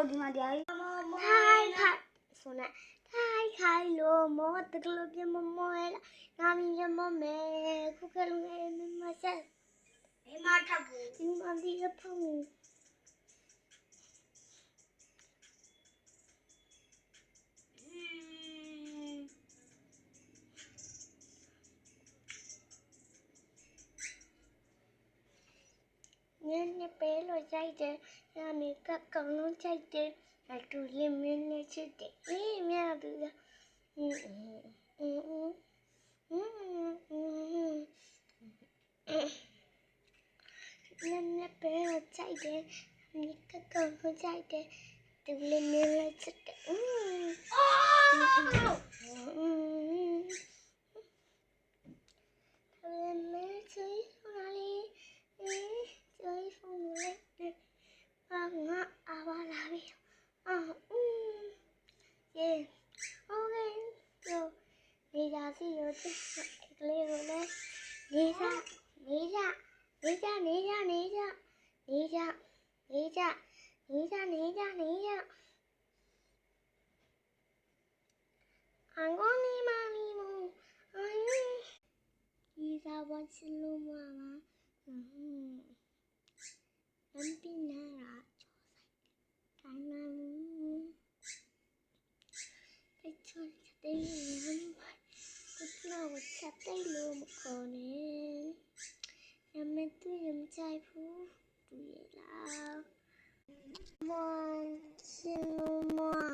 ဒီမှာတရားကြီး ထိုင်ခိုင်ဆိုနေထိုင်ခိုင်လို့မောတကလို့ပြမမောရလာနာမည်ပြမမဲခုကလေးမဆက် ဘယ်မထပ်ဘူး ဒီမှာဒီရဖုန်းညနေပဲလို့ကြိုက်တယ်ညနေကကောင်းလုံးကြိုက်တယ်အတူလေးမင်းနဲ့ချစ်တယ်အေးမြတ်သူကညနေပဲလို့ကြိုက်တယ်ညကကောင်းလုံးကြိုက်တယ်တူလေးမင်းနဲ့ချစ်တယ်နေကြစီရောချစ်ကလေးကိုလည်းနေကြနေကြနေကြနေကြနေကြနေကြနေကြနေကြနေကြနေကြအငုံနီမမီမူအယဒီသာဝချလို့မပါအမ်ပီနာရာချိုးဆိုင်တိုင်းမှာတချို့တဲ့ရမ်းကိုတော့ချက်တဲ့လို့မခေါ်နဲ့ရမတူရမချိုက်ဘူးတူရလားမောင်ရှင်လို့မောင်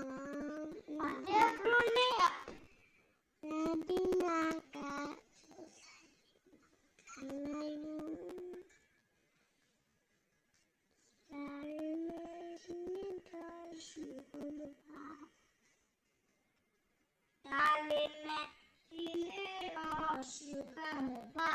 အဲ့ဘလို့လဲဒီနာကနိုင်ဒါလေးနဲ့ဒီလေးတော့ရှိကမ်းပါ